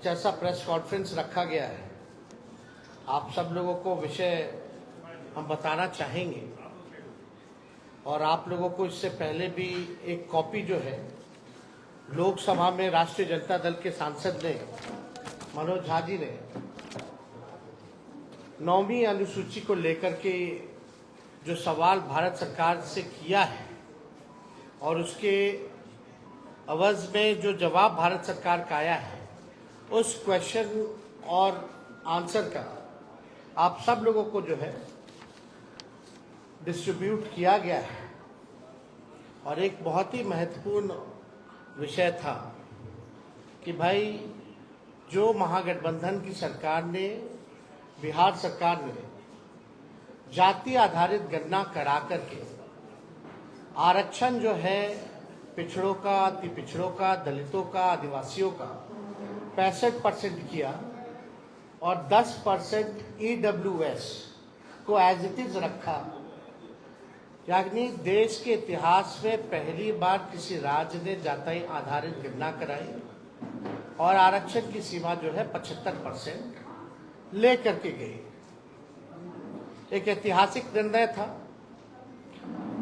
जैसा press conference रखा गया है, आप सब लोगों को विषय हम बताना चाहेंगे और आप लोगों को इससे पहले भी एक कॉपी जो है लोकसभा में राष्ट्रीय जनता दल के सांसद ने मनोज झा जी ने 9वीं अनुसूची को लेकर के जो सवाल भारत सरकार से किया है और उसके अवज में जो जवाब भारत सरकार का आया है, उस क्वेश्चन और आंसर का आप सब लोगों को जो है डिस्ट्रीब्यूट किया गया है। और एक बहुत ही महत्वपूर्ण विषय था कि भाई जो महागठबंधन की सरकार ने, बिहार सरकार ने जाति आधारित गणना करा करके आरक्षण जो है पिछड़ों का, अति पिछड़ों का, दलितों का, आदिवासियों का 65% किया और 10% EWS को एज इट इज रखा। यानी देश के इतिहास में पहली बार किसी राज्य ने जाति आधारित गणना कराई और आरक्षण की सीमा जो है 75% लेकर के गई। एक ऐतिहासिक निर्णय था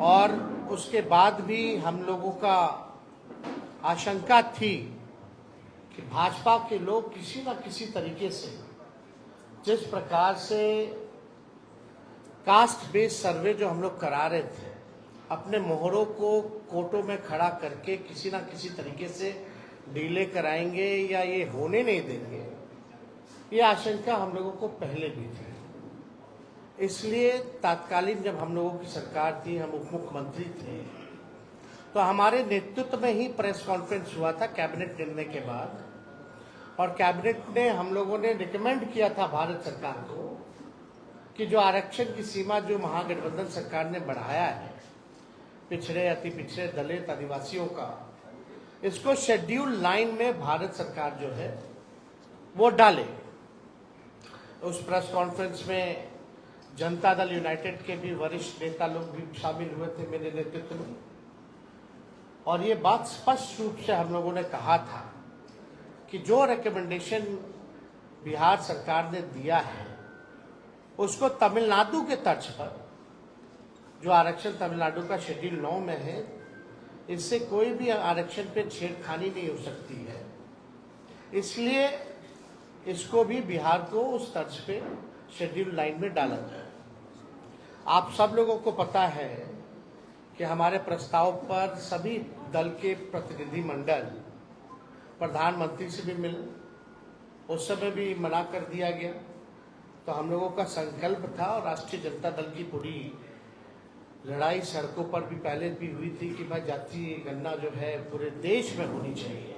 और उसके बाद भी हम लोगों का आशंका थी कि भाजपा के लोग किसी न किसी तरीके से जिस प्रकार से कास्ट बेस्ड सर्वे जो हम लोग करा रहे थे, अपने मोहरों को कोर्टों में खड़ा करके किसी न किसी तरीके से डीले कराएंगे या ये होने नहीं देंगे, ये आशंका हम लोगों को पहले भी थी। इसलिए तात्कालीन जब हम लोगों की सरकार थी, हम उप मुख्यमंत्री थे, तो हमारे नेतृत्व में ही प्रेस कॉन्फ्रेंस हुआ था कैबिनेट निर्णय के बाद। और कैबिनेट ने, हम लोगों ने रिकमेंड किया था भारत सरकार को कि जो आरक्षण की सीमा जो महागठबंधन सरकार ने बढ़ाया है पिछड़े, अति पिछड़े, दलित, आदिवासियों का, इसको शेड्यूल 9 में भारत सरकार जो है वो डाले। उस प्रेस कॉन्फ्रेंस में जनता दल यूनाइटेड के भी वरिष्ठ नेता लोग भी शामिल हुए थे मेरे नेतृत्व में, और ये बात स्पष्ट रूप से हम लोगों ने कहा था कि जो रिकमेंडेशन बिहार सरकार ने दिया है उसको तमिलनाडु के तर्ज पर, जो आरक्षण तमिलनाडु का शेड्यूल 9 में है, इससे कोई भी आरक्षण पे छेड़खानी नहीं हो सकती है। इसलिए इसको भी बिहार को उस तर्ज पे शेड्यूल 9 में डाला जाए। आप सब लोगों को पता है कि हमारे प्रस्ताव पर सभी दल के प्रतिनिधि मंडल प्रधानमंत्री से भी मिले, उस समय भी मना कर दिया गया। तो हम लोगों का संकल्प था और राष्ट्रीय जनता दल की पूरी लड़ाई सड़कों पर भी पहले भी हुई थी कि भाई जातीय गणना जो है पूरे देश में होनी चाहिए।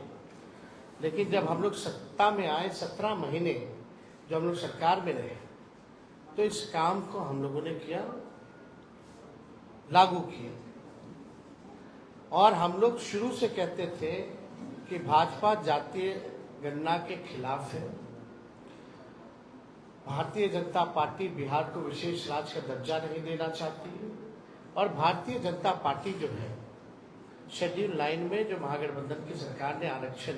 लेकिन जब हम लोग सत्ता में आए, 17 महीने जो हम लोग सरकार में रहे, तो इस काम को हम लोगों ने किया, लागू किया। और हम लोग शुरू से कहते थे कि भाजपा जातीय गणना के खिलाफ है। भारतीय जनता पार्टी बिहार को विशेष राज्य का दर्जा नहीं देना चाहती है और भारतीय जनता पार्टी जो है शेड्यूल 9 में जो महागठबंधन की सरकार ने आरक्षण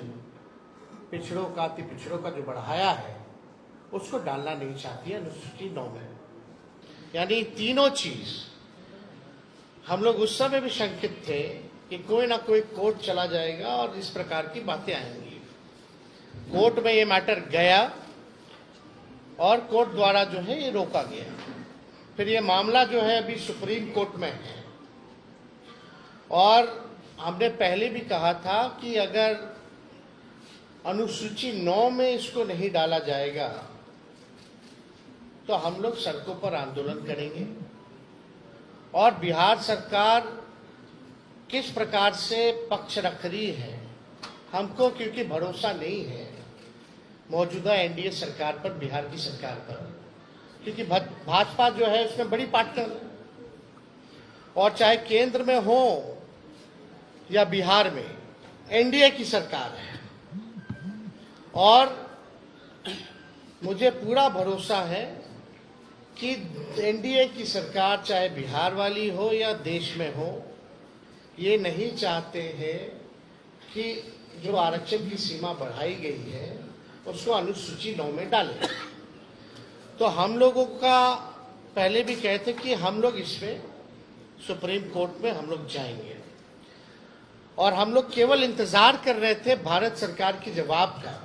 पिछड़ों का, अति पिछड़ों का जो बढ़ाया है, उसको डालना नहीं चाहती है अनुसूची 9 में। यानी तीनों चीज हम लोग उस समय भी शंकित थे कि कोई ना कोई कोर्ट चला जाएगा और इस प्रकार की बातें आएंगी। कोर्ट में ये मैटर गया और कोर्ट द्वारा जो है ये रोका गया। फिर ये मामला जो है अभी सुप्रीम कोर्ट में है और हमने पहले भी कहा था कि अगर अनुसूची 9 में इसको नहीं डाला जाएगा तो हम लोग सड़कों पर आंदोलन करेंगे। और बिहार सरकार किस प्रकार से पक्ष रख रही है हमको, क्योंकि भरोसा नहीं है मौजूदा एनडीए सरकार पर, बिहार की सरकार पर, क्योंकि भाजपा जो है उसमें बड़ी पार्टनर है। और चाहे केंद्र में हो या बिहार में, एनडीए की सरकार है। और मुझे पूरा भरोसा है कि एनडीए की सरकार, चाहे बिहार वाली हो या देश में हो, ये नहीं चाहते हैं कि जो आरक्षण की सीमा बढ़ाई गई है उसको अनुसूची 9 में डालें। तो हम लोगों का पहले भी कहे थे कि हम लोग इसमें सुप्रीम कोर्ट में हम लोग जाएंगे, और हम लोग केवल इंतजार कर रहे थे भारत सरकार के जवाब का,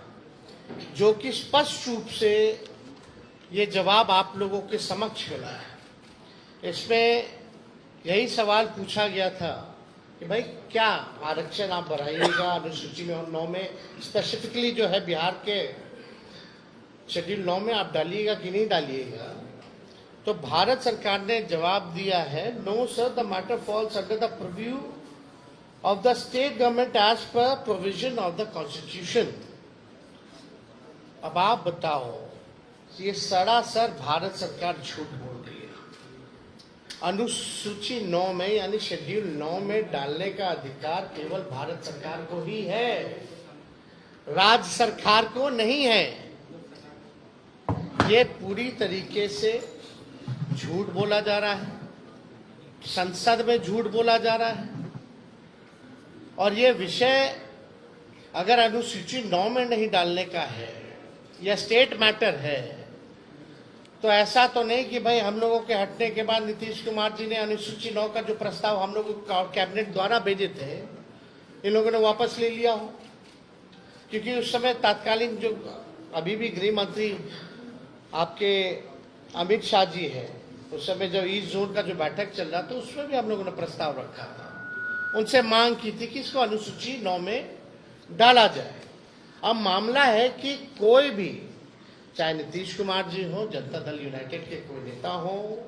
जो कि स्पष्ट रूप से ये जवाब आप लोगों के समक्ष मिला है। इसमें यही सवाल पूछा गया था कि भाई क्या आरक्षण आप बढ़ाइएगा अनुसूची में 9 में, स्पेसिफिकली जो है बिहार के शेड्यूल 9 में आप डालिएगा कि नहीं डालिएगा। तो भारत सरकार ने जवाब दिया है, no sir, the matter falls under the preview of the state government as per provision of the constitution. अब आप बताओ, ये सरासर भारत सरकार झूठ बोल रही है। अनुसूची 9 में यानी शेड्यूल 9 में डालने का अधिकार केवल भारत सरकार को ही है, राज्य सरकार को नहीं है। ये पूरी तरीके से झूठ बोला जा रहा है, संसद में झूठ बोला जा रहा है। और ये विषय अगर अनुसूची 9 में नहीं डालने का है या स्टेट मैटर है, तो ऐसा तो नहीं कि भाई हम लोगों के हटने के बाद नीतीश कुमार जी ने अनुसूची 9 का जो प्रस्ताव हम लोगों को कैबिनेट द्वारा भेजे थे, इन लोगों ने वापस ले लिया हो। क्योंकि उस समय तत्कालीन जो अभी भी गृह मंत्री आपके अमित शाह जी है, उस समय जो ईस्ट जोन का जो बैठक चल रहा था उसमें भी हम लोगों ने प्रस्ताव रखा था, उनसे मांग की थी कि इसको अनुसूची 9 में डाला जाए। अब मामला है कि कोई भी, चाहे नीतीश कुमार जी हो, जनता दल यूनाइटेड के कोई नेता हो,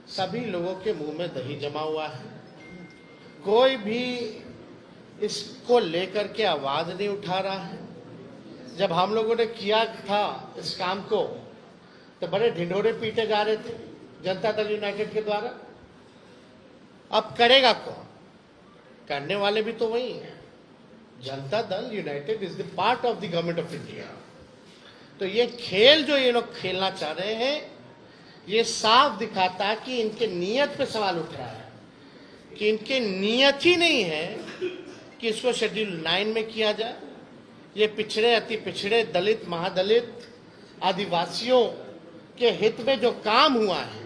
सभी लोगों के मुंह में दही जमा हुआ है। कोई भी इसको लेकर के आवाज नहीं उठा रहा है। जब हम लोगों ने किया था इस काम को तो बड़े ढिंढोरे पीटे जा रहे थे जनता दल यूनाइटेड के द्वारा। अब करेगा कौन? करने वाले भी तो वही हैं। Janata Dal United is the part of the government of India. तो ये खेल जो ये लोग खेलना चाह रहे हैं, ये साफ दिखाता है कि इनके नियत पे सवाल उठ रहा है, कि इनके नियत ही नहीं है कि इसको शेड्यूल 9 में किया जाए। ये पिछड़े, अति पिछड़े, दलित, महादलित, आदिवासियों के हित में जो काम हुआ है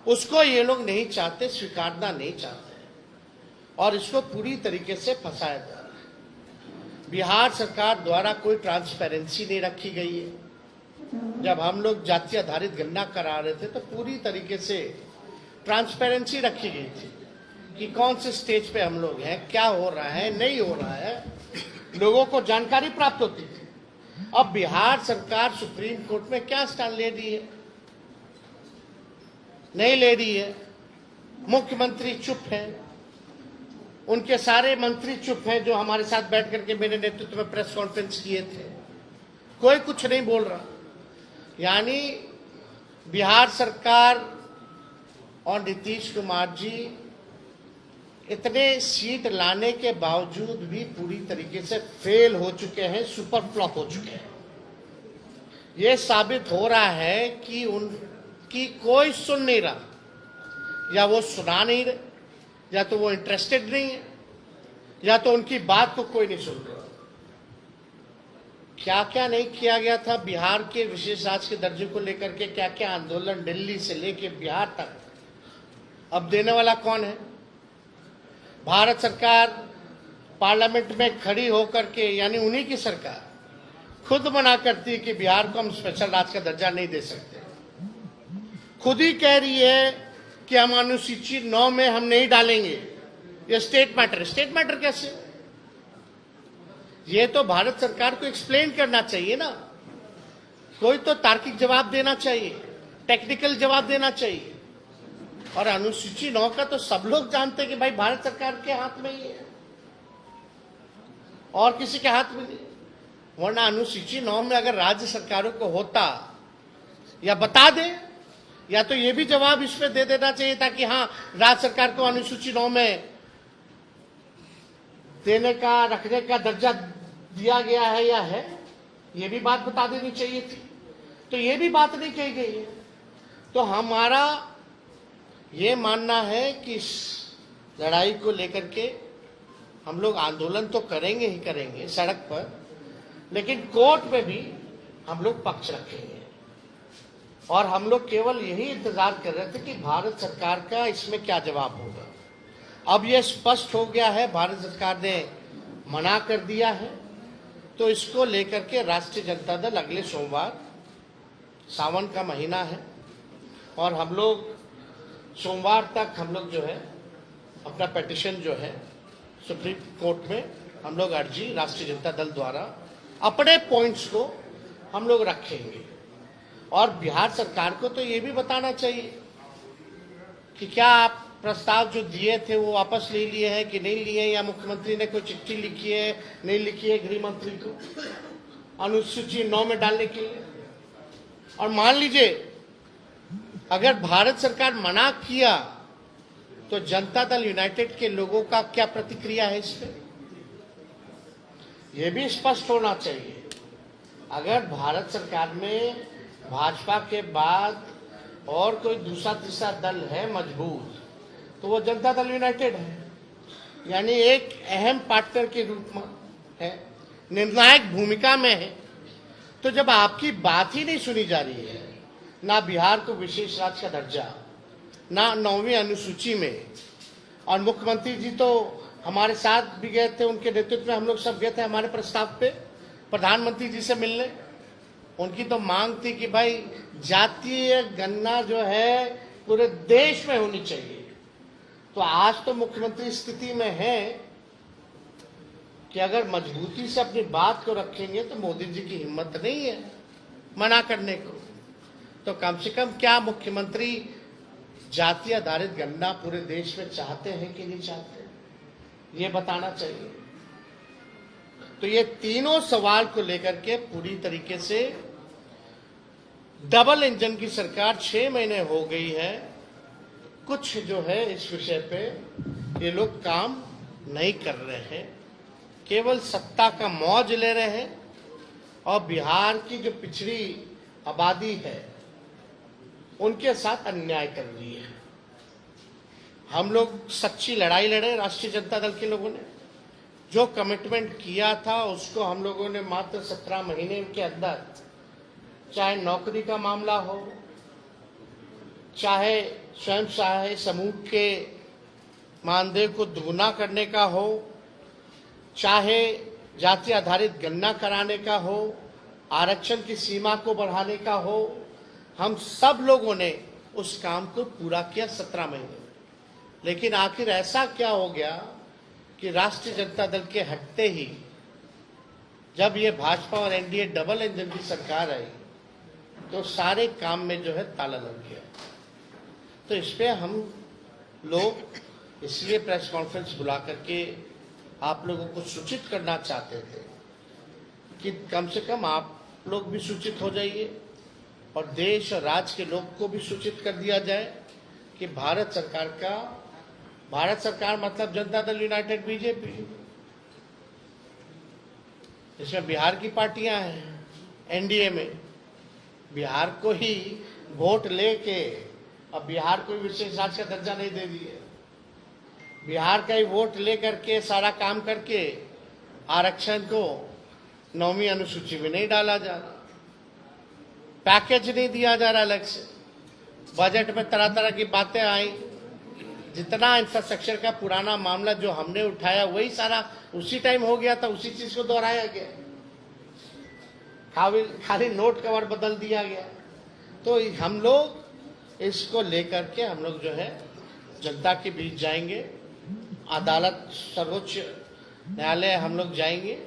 उसको ये लोग नहीं चाहते, स्वीकारना नहीं चाहते, और इसको पूरी तरीके से फंसाया जा रहा है। बिहार सरकार द्वारा कोई ट्रांसपेरेंसी नहीं रखी गई है। जब हम लोग जाति आधारित गणना करा रहे थे तो पूरी तरीके से ट्रांसपेरेंसी रखी गई थी कि कौन से स्टेज पे हम लोग हैं, क्या हो रहा है, नहीं हो रहा है, लोगों को जानकारी प्राप्त होती थी। अब बिहार सरकार सुप्रीम कोर्ट में क्या स्टैंड ले रही है? नहीं ले रही है। मुख्यमंत्री चुप है, उनके सारे मंत्री चुप हैं जो हमारे साथ बैठ करके मेरे नेतृत्व में प्रेस कॉन्फ्रेंस किए थे, कोई कुछ नहीं बोल रहा। यानी बिहार सरकार और नीतीश कुमार जी इतने सीट लाने के बावजूद भी पूरी तरीके से फेल हो चुके हैं, सुपर फ्लॉप हो चुके हैं। ये साबित हो रहा है कि उनकी कोई सुन नहीं रहा, या वो सुना नहीं रहे, या तो वो इंटरेस्टेड नहीं है, या तो उनकी बात को कोई नहीं सुन रहा। क्या क्या नहीं किया गया था बिहार के विशेष राज्य के दर्जे को लेकर के, क्या क्या आंदोलन दिल्ली से लेकर बिहार तक। अब देने वाला कौन है? भारत सरकार पार्लियामेंट में खड़ी होकर के, यानी उन्हीं की सरकार खुद मना करती है कि बिहार को हम स्पेशल राज्य का दर्जा नहीं दे सकते। खुद ही कह रही है कि हम अनुसूची 9 में हम नहीं डालेंगे, ये स्टेट मैटर। स्टेट मैटर कैसे? ये तो भारत सरकार को एक्सप्लेन करना चाहिए ना, कोई तो तार्किक जवाब देना चाहिए, टेक्निकल जवाब देना चाहिए। और अनुसूची 9 का तो सब लोग जानते हैं कि भाई भारत सरकार के हाथ में ही है, और किसी के हाथ में नहीं। वरना अनुसूची 9 में अगर राज्य सरकारों को होता, या बता दे, या तो ये भी जवाब इसमें दे देना चाहिए था कि हाँ राज्य सरकार को अनुसूची 9 में देने का, रखने का दर्जा दिया गया है या है, ये भी बात बता देनी चाहिए थी। तो ये भी बात नहीं कही गई है। तो हमारा ये मानना है कि इस लड़ाई को लेकर के हम लोग आंदोलन तो करेंगे ही करेंगे सड़क पर, लेकिन कोर्ट में भी हम लोग पक्ष रखेंगे और हम लोग केवल यही इंतजार कर रहे थे कि भारत सरकार का इसमें क्या जवाब होगा। अब यह स्पष्ट हो गया है, भारत सरकार ने मना कर दिया है, तो इसको लेकर के राष्ट्रीय जनता दल अगले सोमवार, सावन का महीना है और हम लोग सोमवार तक हम लोग जो है अपना पिटीशन जो है सुप्रीम कोर्ट में हम लोग अर्जी राष्ट्रीय जनता दल द्वारा अपने पॉइंट्स को हम लोग रखेंगे और बिहार सरकार को तो ये भी बताना चाहिए कि क्या आप प्रस्ताव जो दिए थे वो वापस ले लिए हैं कि नहीं लिए, या मुख्यमंत्री ने कोई चिट्ठी लिखी है नहीं लिखी है गृह मंत्री को अनुसूची 9 में डालने के लिए। और मान लीजिए अगर भारत सरकार मना किया तो जनता दल यूनाइटेड के लोगों का क्या प्रतिक्रिया है इस पे, यह भी स्पष्ट होना चाहिए। अगर भारत सरकार में भाजपा के बाद और कोई दूसरा तीसरा दल है मजबूत तो वो जनता दल यूनाइटेड है, यानी एक अहम पार्टनर के रूप में है, निर्णायक भूमिका में है। तो जब आपकी बात ही नहीं सुनी जा रही है, ना बिहार को विशेष राज्य का दर्जा, ना 9वीं अनुसूची में, और मुख्यमंत्री जी तो हमारे साथ भी गए थे, उनके नेतृत्व में हम लोग सब गए थे हमारे प्रस्ताव पे प्रधानमंत्री जी से मिलने। उनकी तो मांग थी कि भाई जातीय गणना जो है पूरे देश में होनी चाहिए। तो आज तो मुख्यमंत्री स्थिति में है कि अगर मजबूती से अपनी बात को रखेंगे तो मोदी जी की हिम्मत नहीं है मना करने को। तो कम से कम क्या मुख्यमंत्री जाति आधारित गणना पूरे देश में चाहते हैं कि नहीं चाहते, ये बताना चाहिए। तो ये तीनों सवाल को लेकर के पूरी तरीके से डबल इंजन की सरकार 6 महीने हो गई है, कुछ जो है इस विषय पे ये लोग काम नहीं कर रहे हैं, केवल सत्ता का मौज ले रहे हैं और बिहार की जो पिछड़ी आबादी है उनके साथ अन्याय कर रही है। हम लोग सच्ची लड़ाई लड़े, राष्ट्रीय जनता दल के लोगों ने जो कमिटमेंट किया था उसको हम लोगों ने मात्र 17 महीने के अंदर, चाहे नौकरी का मामला हो, चाहे स्वयं सहायता समूह के मानदेय को दुगुना करने का हो, चाहे जाति आधारित गणना कराने का हो, आरक्षण की सीमा को बढ़ाने का हो, हम सब लोगों ने उस काम को पूरा किया 17 महीने। लेकिन आखिर ऐसा क्या हो गया कि राष्ट्रीय जनता दल के हटते ही जब ये भाजपा और एनडीए डबल इंजन की सरकार आई तो सारे काम में जो है ताला लग गया। तो इस पे हम लोग इसलिए प्रेस कॉन्फ्रेंस बुला करके आप लोगों को सूचित करना चाहते थे कि कम से कम आप लोग भी सूचित हो जाइए और देश और राज्य के लोग को भी सूचित कर दिया जाए कि भारत सरकार मतलब जनता दल यूनाइटेड बीजेपी, इसमें बिहार की पार्टियां हैं एनडीए में, बिहार को ही वोट लेके अब बिहार को विशेष राज्य का दर्जा नहीं दे दिए, बिहार का ही वोट लेकर के सारा काम करके आरक्षण को 9वीं अनुसूची में नहीं डाला जा रहा, पैकेज नहीं दिया जा रहा अलग से। बजट में तरह तरह की बातें आई, जितना इंफ्रास्ट्रक्चर का पुराना मामला जो हमने उठाया वही सारा उसी टाइम हो गया था, उसी चीज को दोहराया गया, खाली नोट कवर बदल दिया गया। तो हम लोग इसको लेकर के हम लोग जो है जनता के बीच जाएंगे, अदालत सर्वोच्च न्यायालय हम लोग जाएंगे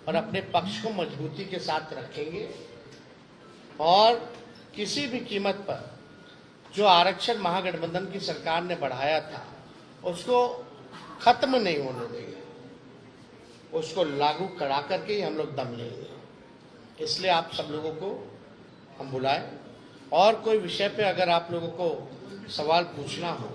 और अपने पक्ष को मजबूती के साथ रखेंगे और किसी भी कीमत पर जो आरक्षण महागठबंधन की सरकार ने बढ़ाया था उसको खत्म नहीं होने देंगे, उसको लागू करा करके ही हम लोग दम लेंगे। इसलिए आप सब लोगों को हम बुलाएं और कोई विषय पे अगर आप लोगों को सवाल पूछना हो।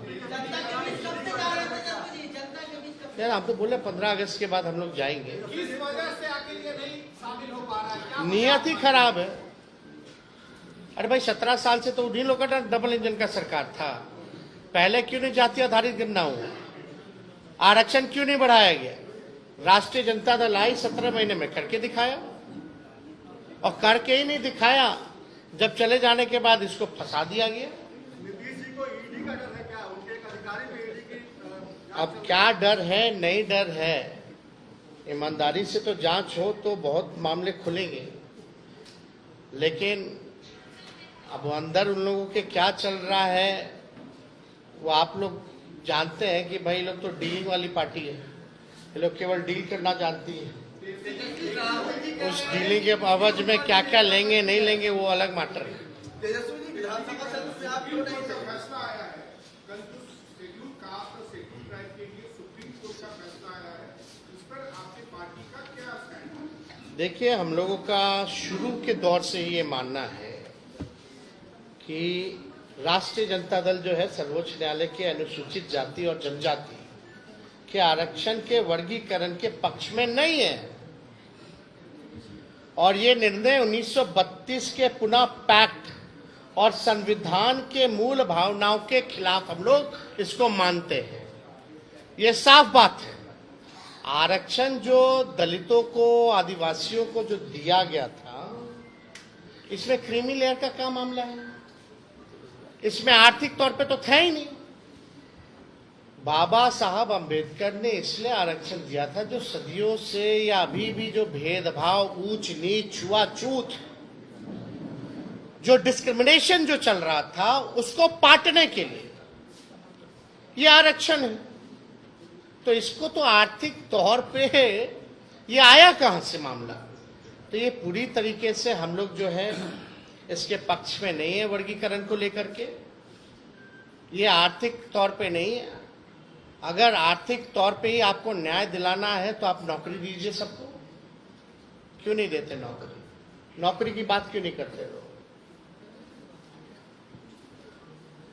यार हम तो बोले 15 अगस्त के बाद हम लोग जाएंगे। किस वजह से आखिर ये नहीं शामिल हो पा रहा है? नियत ही खराब है। अरे भाई 17 साल से तो उन्हीं लोगों का डबल इंजन का सरकार था, पहले क्यों नहीं जाति आधारित गणना हुआ, आरक्षण क्यों नहीं बढ़ाया गया? राष्ट्रीय जनता दल आई 17 महीने में करके दिखाया, और करके ही नहीं दिखाया। जब चले जाने के बाद इसको फंसा दिया गया। नीतीश जी को ईडी का डर है क्या? उनके एक अधिकारी में ईडी की अब क्या डर है, नहीं डर है। ईमानदारी से तो जांच हो तो बहुत मामले खुलेंगे, लेकिन अब अंदर उन लोगों के क्या चल रहा है वो आप लोग जानते हैं कि भाई लोग तो डीलिंग वाली पार्टी है। ये लोग केवल डील करना जानती है। उस डीलिंग के एवज में क्या क्या लेंगे नहीं लेंगे वो अलग मैटर है। तेजस्वी जी, विधानसभा सत्र में आप क्यों नहीं फैसला आया है? कल जो शेड्यूल कास्ट और शेड्यूल ट्राइब के लिए सुप्रीम कोर्ट का फैसला आया है, इस पर आपकी पार्टी का क्या स्टैंड है? देखिए, हम लोगों का शुरू के दौर से ये मानना है कि राष्ट्रीय जनता दल जो है सर्वोच्च न्यायालय के अनुसूचित जाति और जनजाति के आरक्षण के वर्गीकरण के पक्ष में नहीं है। और ये निर्णय 1932 के पुनः पैक्ट और संविधान के मूल भावनाओं के खिलाफ हम लोग इसको मानते हैं। ये साफ बात है। आरक्षण जो दलितों को, आदिवासियों को जो दिया गया था, इसमें क्रीमी लेयर का क्या मामला है? इसमें आर्थिक तौर पे तो था ही नहीं। बाबा साहब अंबेडकर ने इसलिए आरक्षण दिया था जो सदियों से या अभी भी जो भेदभाव, ऊंच नीच, छुआछूत, जो डिस्क्रिमिनेशन जो चल रहा था उसको पाटने के लिए ये आरक्षण है। तो इसको तो आर्थिक तौर पे ये आया कहां से मामला? तो ये पूरी तरीके से हम लोग जो है इसके पक्ष में नहीं है। वर्गीकरण को लेकर के ये आर्थिक तौर पे नहीं है। अगर आर्थिक तौर पे ही आपको न्याय दिलाना है तो आप नौकरी दीजिए सबको। क्यों नहीं देते नौकरी? नौकरी की बात क्यों नहीं करते लोग?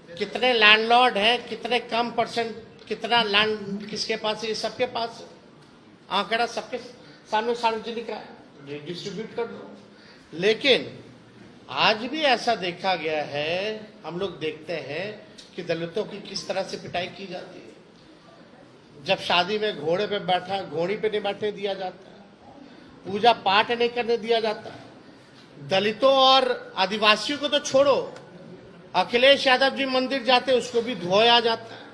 कितने लैंडलॉर्ड हैं, कितने कम परसेंट, कितना लैंड किसके पास है? ये सबके पास आंकड़ा सबके सामने सार्वजनिक है, डिस्ट्रीब्यूट कर दो। लेकिन आज भी ऐसा देखा गया है, हम लोग देखते हैं कि दलितों की किस तरह से पिटाई की जाती है। जब शादी में घोड़ी पे नहीं बैठने दिया जाता, पूजा पाठ नहीं करने दिया जाता। दलितों और आदिवासियों को तो छोड़ो, अखिलेश यादव जी मंदिर जाते उसको भी धोया जाता है।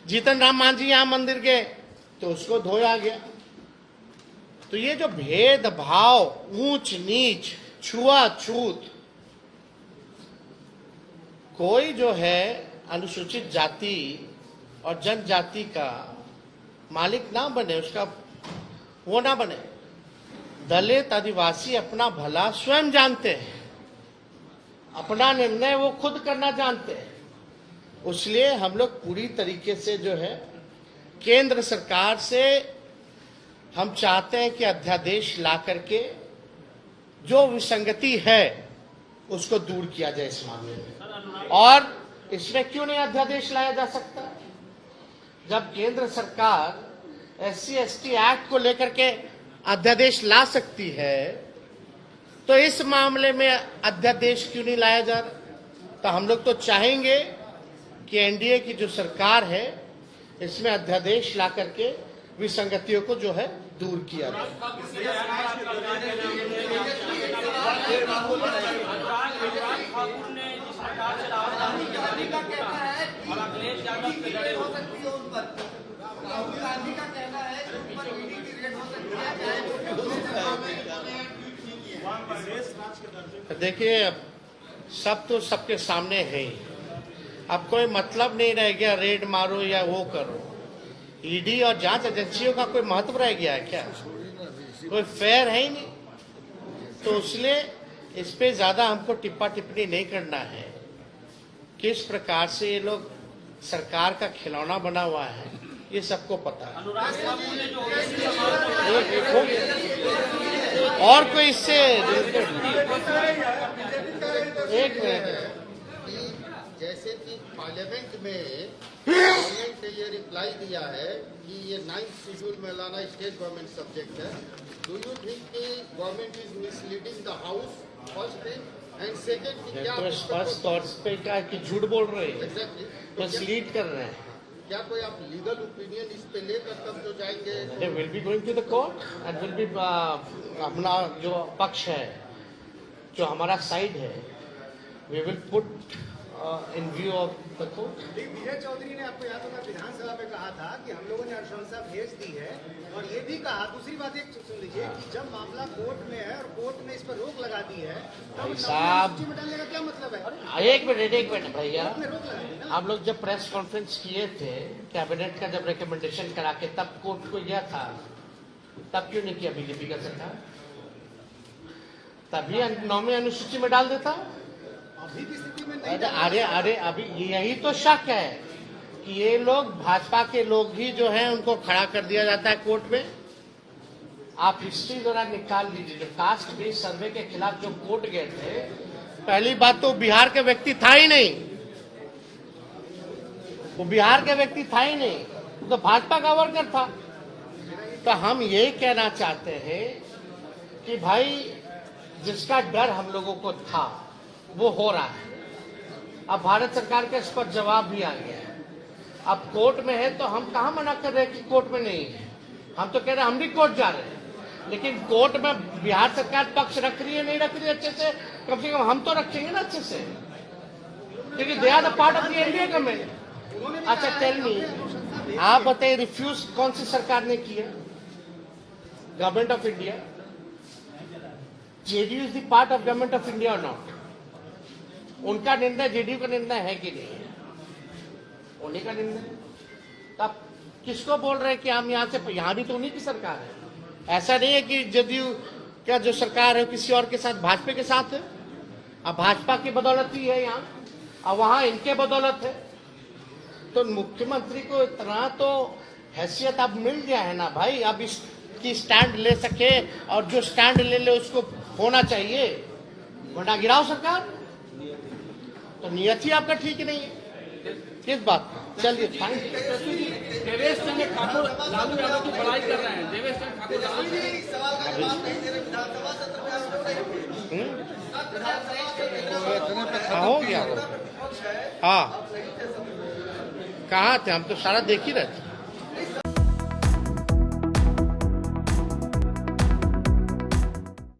जीतन राम मांझी यहां मंदिर गए तो उसको धोया गया। तो ये जो भेदभाव, ऊंच नीच, छुआछूत, कोई जो है अनुसूचित जाति और जनजाति का मालिक ना बने, उसका वो ना बने। दलित, आदिवासी अपना भला स्वयं जानते हैं, अपना निर्णय वो खुद करना जानते हैं। इसलिए हम लोग पूरी तरीके से जो है केंद्र सरकार से हम चाहते हैं कि अध्यादेश ला करके जो विसंगति है उसको दूर किया जाए इस मामले में। और इसमें क्यों नहीं अध्यादेश लाया जा सकता? जब केंद्र सरकार SC/ST एक्ट को लेकर के अध्यादेश ला सकती है तो इस मामले में अध्यादेश क्यों नहीं लाया जा रहा? तो हम लोग तो चाहेंगे कि एनडीए की जो सरकार है इसमें अध्यादेश ला करके विसंगतियों को जो है दूर किया जाए। देखिए, अब सब तो सबके सामने है ही। अब कोई मतलब नहीं रह गया रेड मारो या वो करो। ईडी और जांच एजेंसियों का कोई महत्व रह गया है क्या? कोई फेयर है ही नहीं। तो इसलिए इस पे ज्यादा हमको टिप्पा टिप्पणी नहीं करना है। किस प्रकार से ये लोग सरकार का खिलौना बना हुआ है ये सबको पता है। और कोई इससे एक मिनट, जैसे कि पार्लियामेंट में गवर्नमेंट ने ये रिप्लाई दिया है कि ये 9th शेड्यूल में लाना स्टेट गवर्नमेंट सब्जेक्ट है। डू यू थिंक कि government is misleading the house? First thing and second कि क्या तो स्पष्ट तौर पे क्या कि झूठ बोल रहे हैं, एग्जैक्टली मिसलीड कर रहे हैं। क्या कोई आप लीगल ओपिनियन इस पे लेकर तब जो जाएंगे? They will be going to the court and will be अपना जो पक्ष है, जो हमारा साइड है, we will put in view of the court. विजय चौधरी ने आपको याद होगा विधानसभा में कहा था कि हम लोगों ने अनुशंसा भेज दी है, और ये भी कहा, दूसरी बात एक सुन लीजिए कि जब मामला कोर्ट में है और कोर्ट ने इस पर रोक लगा दी है, भाई साहब, सूची में डालने का क्या मतलब है? एक मिनट भैया, कोर्ट ने रोक लगा दी ना। आप लोग जब प्रेस कॉन्फ्रेंस किए थे कैबिनेट का, जब रिकमेंडेशन करा के तब कोर्ट को गया था, तब क्यों नहीं किया बीजेपी का सरकार? तभी 9वीं अनुसूची में डाल देता। अभी की स्थिति में नहीं अरे अभी यही तो शक है कि ये लोग भाजपा के लोग ही जो हैं उनको खड़ा कर दिया जाता है कोर्ट में। आप हिस्ट्री जरा निकाल लीजिए, जो कास्ट बेस्ड सर्वे के खिलाफ जो कोर्ट गए थे, पहली बात तो बिहार के व्यक्ति था ही नहीं, वो बिहार के व्यक्ति था ही नहीं, तो भाजपा का वर्कर था। तो हम यही कहना चाहते हैं कि भाई जिसका डर हम लोगों को था वो हो रहा है। अब भारत सरकार के इस पर जवाब भी आ गया है। अब कोर्ट में है तो हम कहां मना कर रहे हैं कि कोर्ट में नहीं है, हम तो कह रहे हैं हम भी कोर्ट जा रहे हैं, लेकिन कोर्ट में बिहार सरकार पक्ष रख रही है नहीं रख रही है अच्छे से, कम से कम हम तो रखेंगे ना अच्छे से, क्योंकि they are the part of the NDA government. अच्छा टेल मी, आप बताइए रिफ्यूज कौन सी सरकार ने किया? Government of India. JDU is the part of government of India और नॉट? उनका निर्णय जेडीयू का निर्णय है कि नहीं है? उन्हीं का निर्णय। तो आप किसको बोल रहे हैं कि हम यहाँ से, यहाँ भी तो उन्हीं की सरकार है। ऐसा नहीं है कि जेडीयू का जो सरकार है किसी और के साथ, भाजपा के साथ है। अब भाजपा की बदौलत ही है यहाँ, अब वहां इनके बदौलत है। तो मुख्यमंत्री को इतना तो हैसियत अब मिल गया है ना भाई, अब इसकी स्टैंड ले सके, और जो स्टैंड ले ले उसको होना चाहिए, वरना गिराओ सरकार। तो नियत ही आपका ठीक नहीं है किस बात का? चलिए देवेश चंद्र ठाकुर लालू यादव की बड़ाई कर रहे हैं। देवेश चंद्र ठाकुर हो गया। हाँ, कहाँ थे हम? तो सारा देख ही रहे थे।